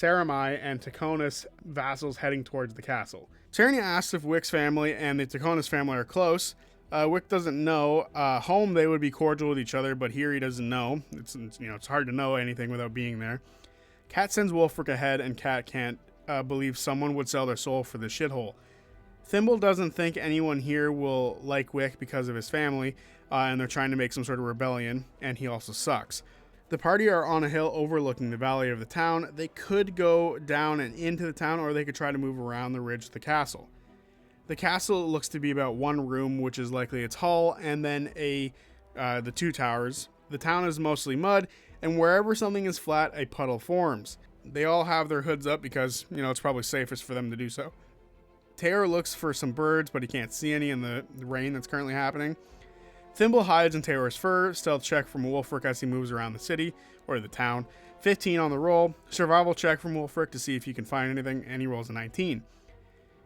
Rime and Taconis vassals heading towards the castle. Tierney asks if Wick's family and the Taconis family are close. Wick doesn't know. Home, they would be cordial with each other, but here he doesn't know. It's hard to know anything without being there. Cat sends Wulfric ahead, and Cat can't believe someone would sell their soul for this shithole. Thimble doesn't think anyone here will like Wick because of his family, and they're trying to make some sort of rebellion, and he also sucks. The party are on a hill overlooking the valley of the town. They could go down and into the town, or they could try to move around the ridge to the castle. The castle looks to be about one room, which is likely its hall, and then the two towers. The town is mostly mud, and wherever something is flat, a puddle forms. They all have their hoods up because, it's probably safest for them to do so. Taylor looks for some birds, but he can't see any in the rain that's currently happening. Thimble hides in Taylor's fur. Stealth check from Wulfric as he moves around the city, or the town. 15 on the roll. Survival check from Wulfric to see if he can find anything, and he rolls a 19.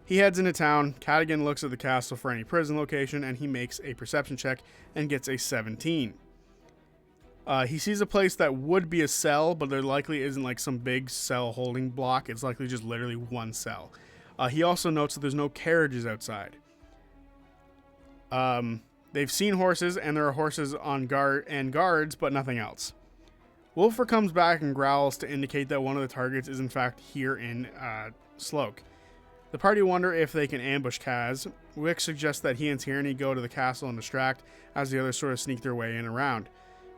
He heads into town. Cadigan looks at the castle for any prison location, and he makes a perception check and gets a 17. He sees a place that would be a cell, but there likely isn't like some big cell holding block. It's likely just literally one cell. He also notes that there's no carriages outside. They've seen horses, and there are horses on guard and guards, but nothing else. Wulfric comes back and growls to indicate that one of the targets is in fact here in Sloke. The party wonder if they can ambush Kaz. Wick suggests that he and Tierney go to the castle and distract, as the others sort of sneak their way in and around.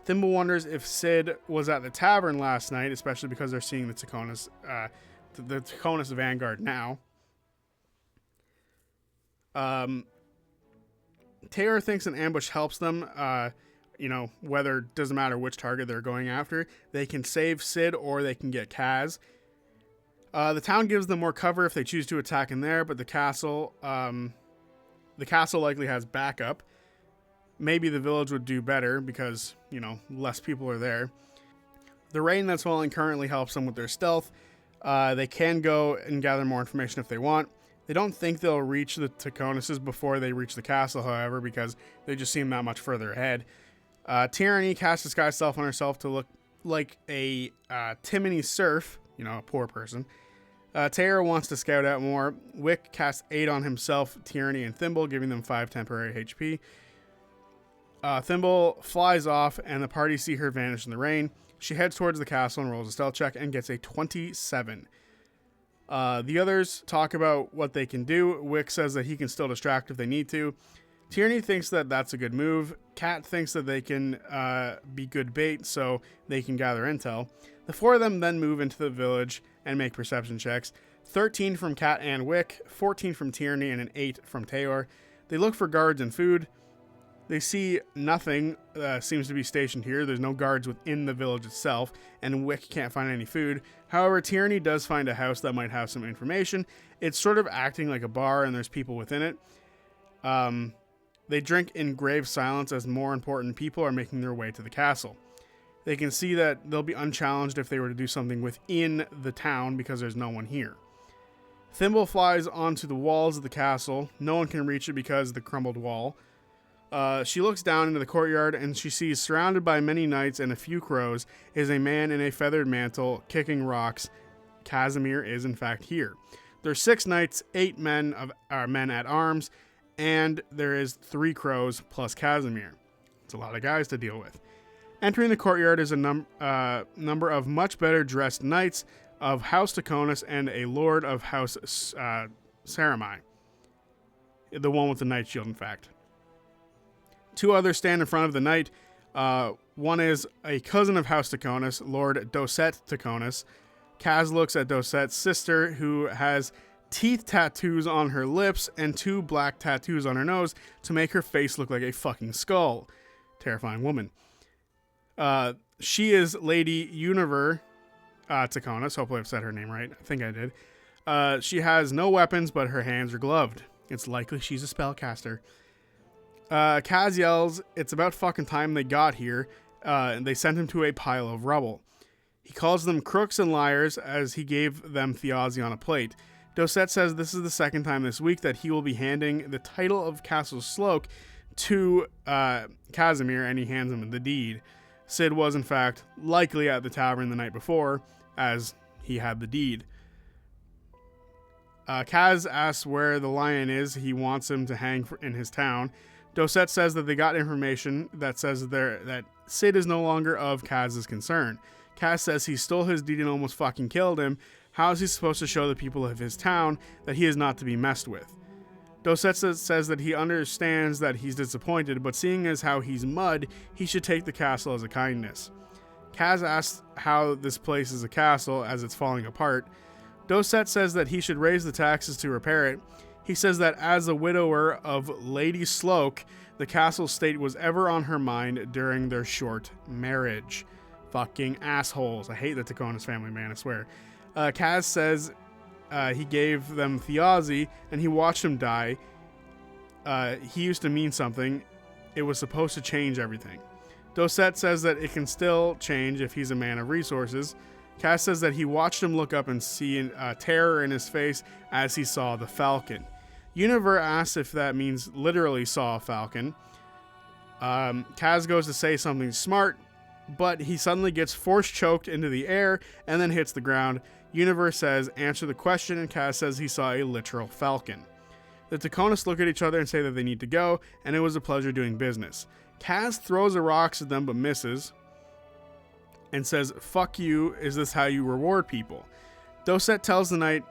Thimble wonders if Sid was at the tavern last night, especially because they're seeing the Taconis vanguard now. Taylor thinks an ambush helps them, whether doesn't matter which target they're going after. They can save Sid or they can get Kaz. The town gives them more cover if they choose to attack in there, but the castle likely has backup. Maybe the village would do better because, less people are there. The rain that's falling currently helps them with their stealth. They can go and gather more information if they want. They don't think they'll reach the Taconises before they reach the castle, however, because they just seem that much further ahead. Tierney casts disguise self on herself to look like a Timony serf, a poor person. Taylor wants to scout out more. Wick casts 8 on himself, Tierney, and Thimble, giving them 5 temporary HP. Thimble flies off, and the party see her vanish in the rain. She heads towards the castle and rolls a stealth check and gets a 27. The others talk about what they can do. Wick says that he can still distract if they need to. Tierney thinks that that's a good move. Cat thinks that they can be good bait so they can gather intel. The 4 of them then move into the village and make perception checks. 13 from Cat and Wick, 14 from Tierney, and an 8 from Taylor. They look for guards and food. They see nothing seems to be stationed here. There's no guards within the village itself, and Wick can't find any food. However, Tierney does find a house that might have some information. It's sort of acting like a bar, and there's people within it. They drink in grave silence as more important people are making their way to the castle. They can see that they'll be unchallenged if they were to do something within the town because there's no one here. Thimble flies onto the walls of the castle. No one can reach it because of the crumbled wall. She looks down into the courtyard and she sees, surrounded by many knights and a few crows, is a man in a feathered mantle kicking rocks. Casimir is in fact here. There's 6 knights, 8 men at arms, and there is 3 crows plus Casimir. It's a lot of guys to deal with. Entering the courtyard is a number of much better dressed knights of House Taconis and a lord of House Rime. The one with the knight shield, in fact. 2 others stand in front of the knight. One is a cousin of House Taconis, Lord Doset Taconis. Kaz looks at Dosette's sister, who has teeth tattoos on her lips and 2 black tattoos on her nose to make her face look like a fucking skull. Terrifying woman. She is Lady Univer Taconis. Hopefully I've said her name right. I think I did. She has no weapons, but her hands are gloved. It's likely she's a spellcaster. Kaz yells, it's about fucking time they got here, and they sent him to a pile of rubble. He calls them crooks and liars as he gave them Thiazi on a plate. Dosette says this is the second time this week that he will be handing the title of Castle Sloke to Casimir, and he hands him the deed. Sid was, in fact, likely at the tavern the night before, as he had the deed. Kaz asks where the lion is he wants him to hang in his town. Dosette says that they got information that says that Sid is no longer of Kaz's concern. Kaz says he stole his deed and almost fucking killed him. How is he supposed to show the people of his town that he is not to be messed with? Dosette says that he understands that he's disappointed, but seeing as how he's mud, he should take the castle as a kindness. Kaz asks how this place is a castle as it's falling apart. Dosette says that he should raise the taxes to repair it. He says that as a widower of Lady Sloke, the castle state was ever on her mind during their short marriage. Fucking assholes. I hate the Taconis family, man, I swear. Kaz says he gave them Thiazi, and he watched him die. He used to mean something. It was supposed to change everything. Dosette says that it can still change if he's a man of resources. Kaz says that he watched him look up and see terror in his face as he saw the falcon. Univer asks if that means literally saw a falcon. Kaz goes to say something smart, but he suddenly gets force choked into the air and then hits the ground. Univer says, answer the question, and Kaz says he saw a literal falcon. The Taconis look at each other and say that they need to go, and it was a pleasure doing business. Kaz throws a rocks at them but misses, and says, fuck you, is this how you reward people? Dosette tells the knight,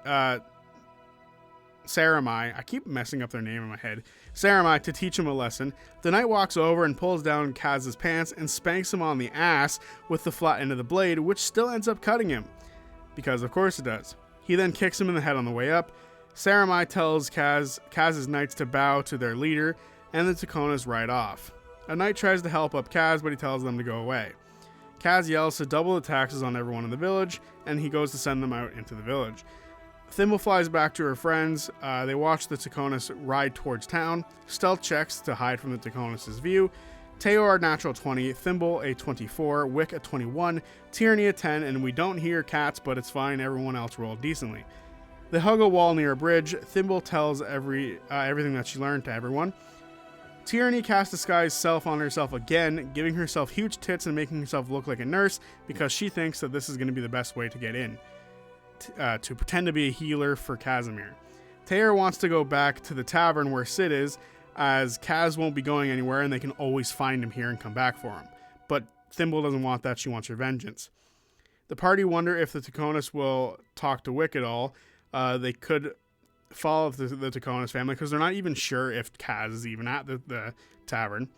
Saramai, I keep messing up their name in my head, Saramai, to teach him a lesson. The knight walks over and pulls down Kaz's pants and spanks him on the ass with the flat end of the blade, which still ends up cutting him. Because of course it does. He then kicks him in the head on the way up. Saramai tells Kaz's knights to bow to their leader, and the Taconis ride off. A knight tries to help up Kaz, but he tells them to go away. Kaz yells to double the taxes on everyone in the village, and he goes to send them out into the village. Thimble flies back to her friends. They watch the Taconis ride towards town. Stealth checks to hide from the Taconis' view. Teor natural 20, Thimble a 24, Wick a 21, Tyranny a 10, and we don't hear cats, but it's fine, everyone else rolled decently. They hug a wall near a bridge. Thimble tells everything that she learned to everyone. Tyranny casts disguise self on herself again, giving herself huge tits and making herself look like a nurse because she thinks that this is going to be the best way to get in. To pretend to be a healer for Casimir. Teor wants to go back to the tavern where Sid is, as Kaz won't be going anywhere and they can always find him here and come back for him. But Thimble doesn't want that, she wants her vengeance. The party wonder if the Taconis will talk to Wick at all. They could follow the Taconis family because they're not even sure if Kaz is even at the tavern.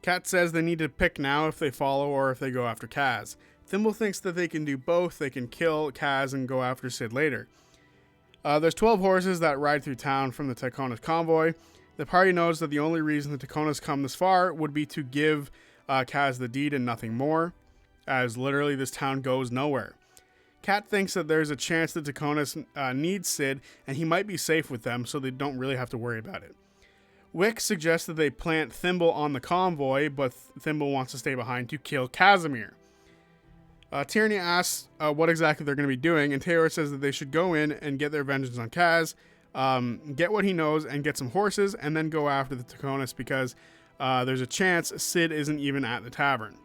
Kat says they need to pick now if they follow or if they go after Kaz. Thimble thinks that they can do both. They can kill Kaz and go after Sid later. There's 12 horses that ride through town from the Taconis convoy. The party knows that the only reason the Taconis come this far would be to give Kaz the deed and nothing more, as literally this town goes nowhere. Kat thinks that there's a chance the Taconis needs Sid and he might be safe with them, so they don't really have to worry about it. Wick suggests that they plant Thimble on the convoy, but Thimble wants to stay behind to kill Casimir. Tyranny asks what exactly they're going to be doing, and Teor says that they should go in and get their vengeance on Kaz, get what he knows, and get some horses, and then go after the Taconis because there's a chance Sid isn't even at the tavern.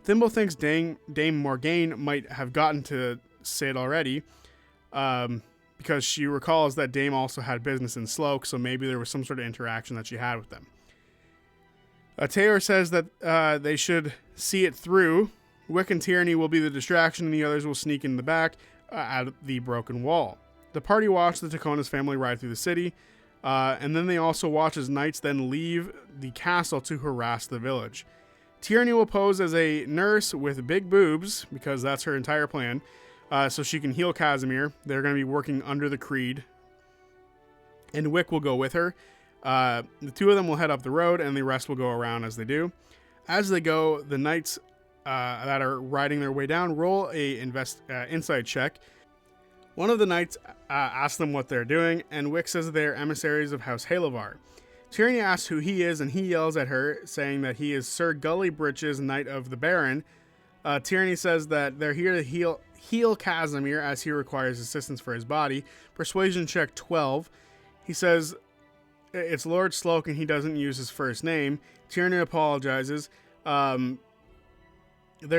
Thimble thinks Dame Morgaine might have gotten to Sid already, because she recalls that Dame also had business in Sloke, so maybe there was some sort of interaction that she had with them. Teor says that they should see it through. Wick and Tyranny will be the distraction, and the others will sneak in the back at the broken wall. The party watch the Taconis family ride through the city, and then they also watch as knights then leave the castle to harass the village. Tyranny will pose as a nurse with big boobs, because that's her entire plan. so she can heal Casimir. They're going to be working under the Creed, and Wick will go with her. The two of them will head up the road, and the rest will go around as they do. As they go, the knights that are riding their way down roll a insight check. One of the knights asks them what they're doing, and Wick says they're emissaries of House Halavar. Tierney asks who he is, and he yells at her, saying that he is Sir Gully Britches, Knight of the Baron. Tierney says that they're here to heal Casimir as he requires assistance for his body. Persuasion check 12. He says it's Lord Sloke and he doesn't use his first name. Tierney apologizes. They're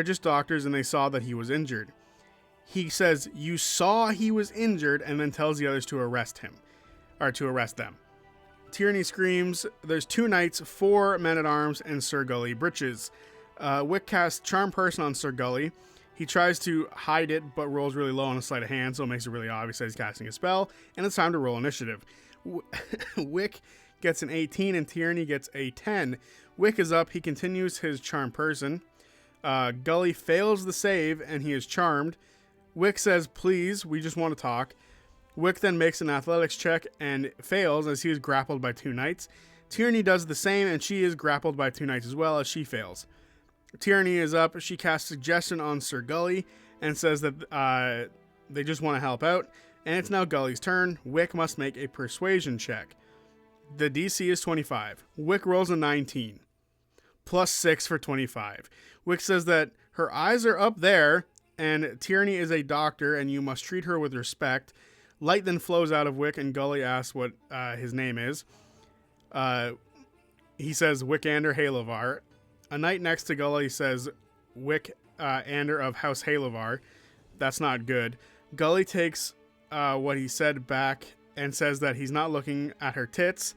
just doctors and they saw that he was injured. He says, you saw he was injured, and then tells the others to arrest him. Or to arrest them. Tierney screams, there's 2 knights, 4 men-at-arms, and Sir Gully Britches. Wick casts Charm Person on Sir Gully. He tries to hide it, but rolls really low on a sleight of hand, so it makes it really obvious that he's casting a spell, and it's time to roll initiative. Wick gets an 18, and Tierney gets a 10. Wick is up, he continues his Charm Person. Gully fails the save, and he is charmed. Wick says, please, we just want to talk. Wick then makes an athletics check and fails as he is grappled by 2 knights. Tierney does the same, and she is grappled by 2 knights as well as she fails. Tierney is up. She casts Suggestion on Sir Gully and says that they just want to help out. And it's now Gully's turn. Wick must make a persuasion check. The DC is 25. Wick rolls a 19. Plus 6 for 25. Wick says that her eyes are up there, and Tierney is a doctor, and you must treat her with respect. Light then flows out of Wick, and Gully asks what his name is. He says Wickander Halavar. A knight next to Gully says Wickander of House Halavar. That's not good. Gully takes what he said back and says that he's not looking at her tits.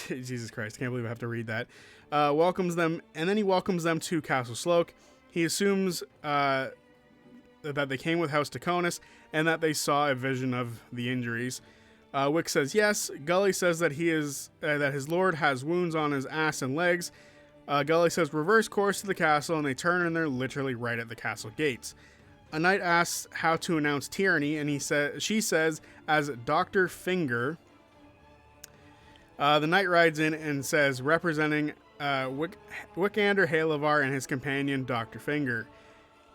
Jesus Christ, I can't believe I have to read that. Welcomes them, and then he welcomes them to Castle Sloke. He assumes that they came with House Taconis and that they saw a vision of the injuries. Wick says yes. Gully says that that his lord has wounds on his ass and legs. Gully says reverse course to the castle, and they turn and they're literally right at the castle gates. A knight asks how to announce Tierney, and she says as Dr. Finger. The knight rides in and says representing Wickander Halavar and his companion Dr. Finger.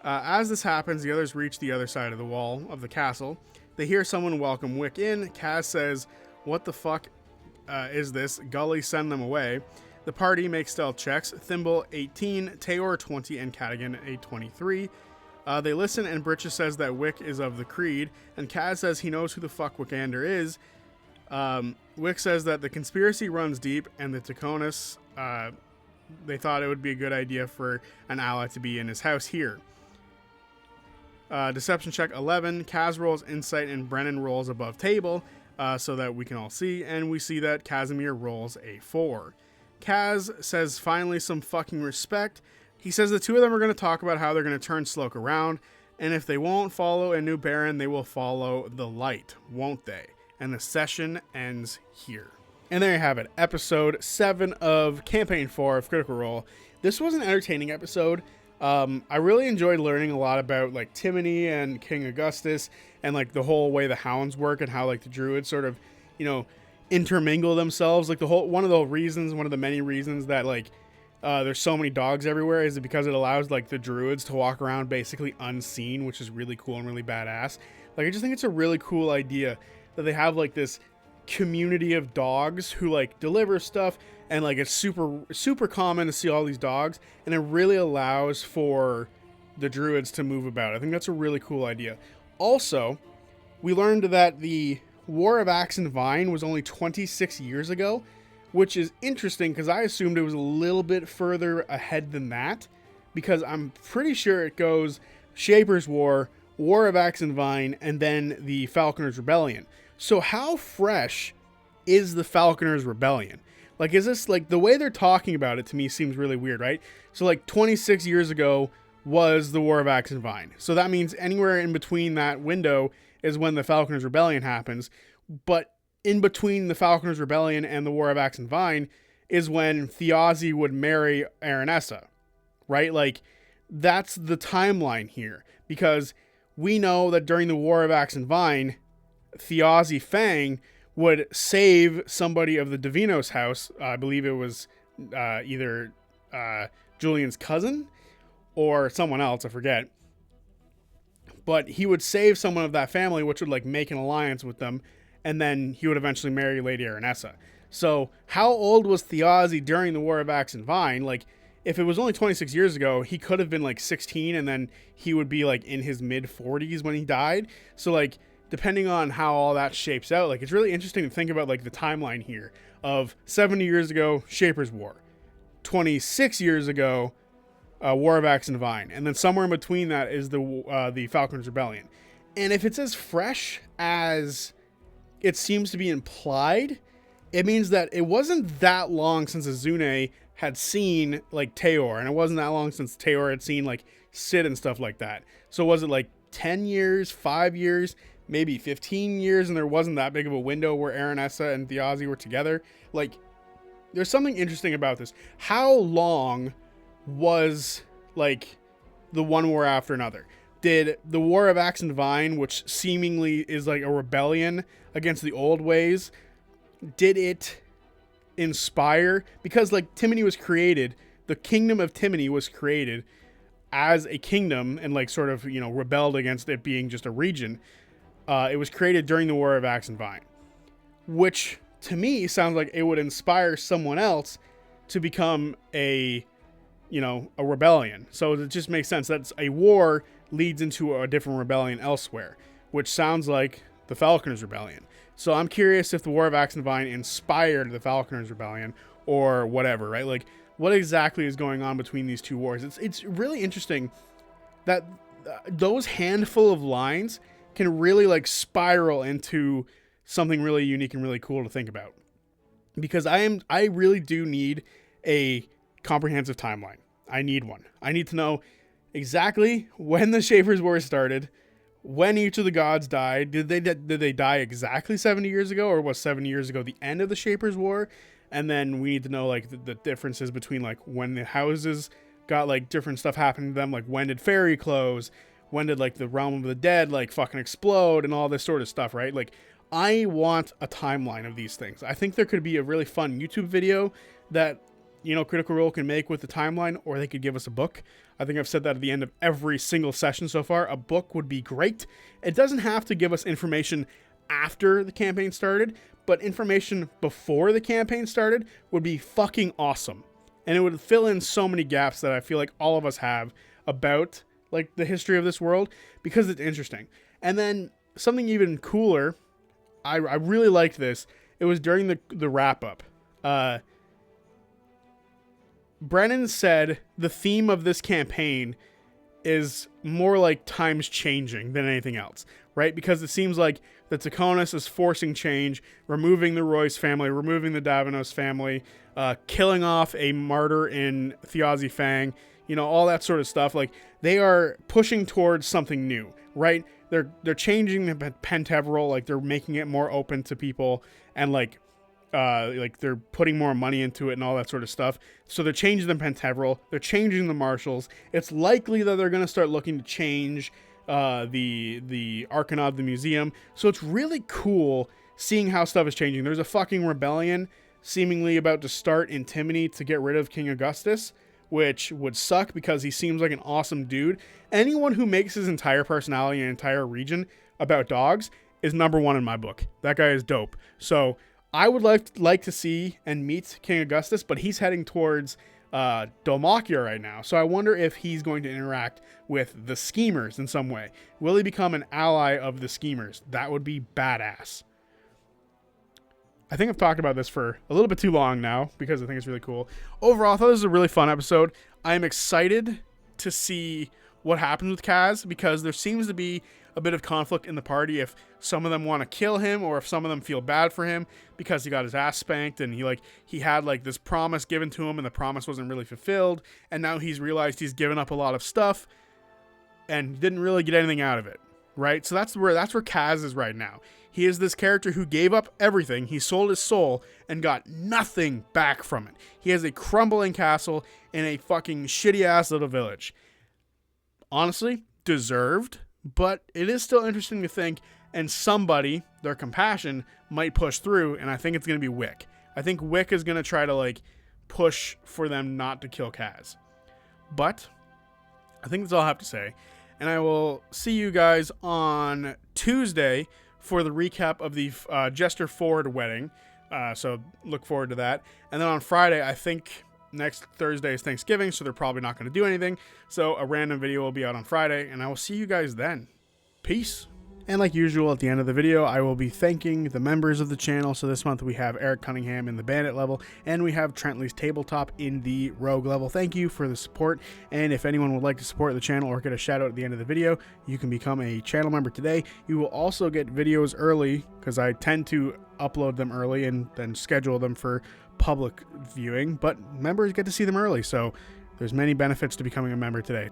As this happens, the others reach the other side of the wall of the castle. They hear someone welcome Wick in. Kaz says, what the fuck is this? Gully, send them away. The party makes stealth checks. Thimble 18, Taor 20, and Cadigan a 23. They listen, and Britches says that Wick is of the Creed, and Kaz says he knows who the fuck Wickander is. Wick says that the conspiracy runs deep, and the Taconis, they thought it would be a good idea for an ally to be in his house here. Deception check 11. Kaz rolls insight and Brennan rolls above table so that we can all see. And we see that Casimir rolls a 4. Kaz says finally some fucking respect. He says the two of them are going to talk about how they're going to turn Sloke around. And if they won't follow a new Baron, they will follow the light, won't they? And the session ends here. And there you have it. Episode 7 of Campaign 4 of Critical Role. This was an entertaining episode. I really enjoyed learning a lot about like Timony and King Augustus and like the whole way the hounds work and how like the druids sort of, intermingle themselves. Like one of the many reasons that like there's so many dogs everywhere is because it allows like the druids to walk around basically unseen, which is really cool and really badass. Like I just think it's a really cool idea that they have like this community of dogs who like deliver stuff, and like it's super common to see all these dogs, and it really allows for the druids to move about. I think that's a really cool idea. Also, we learned that the War of Axe and Vine was only 26 years ago, which is interesting because I assumed it was a little bit further ahead than that, because I'm pretty sure it goes Shaper's War, War of Axe and Vine, and then the Falconer's Rebellion. So how fresh is the Falconer's Rebellion? Like, is this, like, the way they're talking about it to me seems really weird, right? So, like, 26 years ago was the War of Axe and Vine. So that means anywhere in between that window is when the Falconer's Rebellion happens. But in between the Falconer's Rebellion and the War of Axe and Vine is when Thiazi would marry Aranessa, right? Like, that's the timeline here. Because we know that during the War of Axe and Vine, Thiazi Fang would save somebody of the Davino's house. I believe it was either Julian's cousin or someone else, I forget. But he would save someone of that family, which would like make an alliance with them, and then he would eventually marry Lady Aranessa. So how old was Thiazi during the War of Axe and Vine? Like, if it was only 26 years ago, he could have been like 16, and then he would be like in his mid 40s when he died. So like, depending on how all that shapes out, like, it's really interesting to think about like the timeline here of 70 years ago, Shaper's War, 26 years ago, War of Axe and Vine, and then somewhere in between that is the Falcon's Rebellion. And if it's as fresh as it seems to be implied, it means that it wasn't that long since Azune had seen like Teor, and it wasn't that long since Teor had seen like Sid and stuff like that. So was it like 10 years, 5 years, maybe 15 years, and there wasn't that big of a window where Aranessa and Thiazi were together? Like, there's something interesting about this. How long was like the one war after another? Did the War of Axe and Vine, which seemingly is like a rebellion against the old ways, did it inspire? Because like Timony was created, the kingdom of Timony was created as a kingdom and like sort of, you know, rebelled against it being just a region. It was created during the War of Axe and Vine, which to me sounds like it would inspire someone else to become a rebellion. So it just makes sense. That's a war leads into a different rebellion elsewhere, which sounds like the Falconers Rebellion. So I'm curious if the War of Axe and Vine inspired the Falconers Rebellion or whatever, right? Like, what exactly is going on between these two wars? It's really interesting that those handful of lines can really like spiral into something really unique and really cool to think about. Because I really do need a comprehensive timeline. I need one. I need to know exactly when the Shaper's War started, when each of the gods died. Did they die exactly 70 years ago, or was 70 years ago the end of the Shaper's War? And then we need to know like the differences between like when the houses got like different stuff happening to them, like when did Fairy close, when did like the Realm of the Dead like fucking explode, and all this sort of stuff, right? Like, I want a timeline of these things. I think there could be a really fun YouTube video that, you know, Critical Role can make with the timeline, or they could give us a book. I think I've said that at the end of every single session so far. A book would be great. It doesn't have to give us information after the campaign started, but information before the campaign started would be fucking awesome. And it would fill in so many gaps that I feel like all of us have about like the history of this world, because it's interesting. And then something even cooler, I really liked this. It was during the wrap up. Brennan said the theme of this campaign is more like times changing than anything else, right? Because it seems like the Taconis is forcing change, removing the Royce family, removing the Davinos family, killing off a martyr in Thiazi Fang, you know, all that sort of stuff. Like, they are pushing towards something new, right? They're changing the Pentevral, like they're making it more open to people, and like they're putting more money into it and all that sort of stuff. So they're changing the Pentevral, they're changing the Marshals. It's likely that they're going to start looking to change the Arcana of the museum. So it's really cool seeing how stuff is changing. There's a fucking rebellion seemingly about to start in Timony to get rid of King Augustus, which would suck because he seems like an awesome dude. Anyone who makes his entire personality and entire region about dogs is number one in my book. That guy is dope. So I would like to see and meet King Augustus, but he's heading towards Dhalmakia right now. So I wonder if he's going to interact with the Schemers in some way. Will he become an ally of the Schemers? That would be badass. I think I've talked about this for a little bit too long now because I think it's really cool. Overall, I thought this was a really fun episode. I'm excited to see what happens with Kaz, because there seems to be a bit of conflict in the party if some of them want to kill him or if some of them feel bad for him because he got his ass spanked and he had like this promise given to him and the promise wasn't really fulfilled, and now he's realized he's given up a lot of stuff and didn't really get anything out of it, right? So that's where Kaz is right now. He is this character who gave up everything. He sold his soul and got nothing back from it. He has a crumbling castle in a fucking shitty ass little village. Honestly, deserved, but it is still interesting to think, and somebody, their compassion, might push through, and I think it's going to be Wick. I think Wick is going to try to like push for them not to kill Kaz. But I think that's all I have to say, and I will see you guys on Tuesday for the recap of the Jester Ford wedding. So look forward to that. And then on Friday, I think next Thursday is Thanksgiving, so they're probably not going to do anything. So a random video will be out on Friday, and I will see you guys then. Peace. And like usual, at the end of the video, I will be thanking the members of the channel. So this month we have Eric Cunningham in the Bandit level, and we have Trentley's Tabletop in the Rogue level. Thank you for the support. And if anyone would like to support the channel or get a shout out at the end of the video, you can become a channel member today. You will also get videos early, because I tend to upload them early and then schedule them for public viewing. But members get to see them early, so there's many benefits to becoming a member today.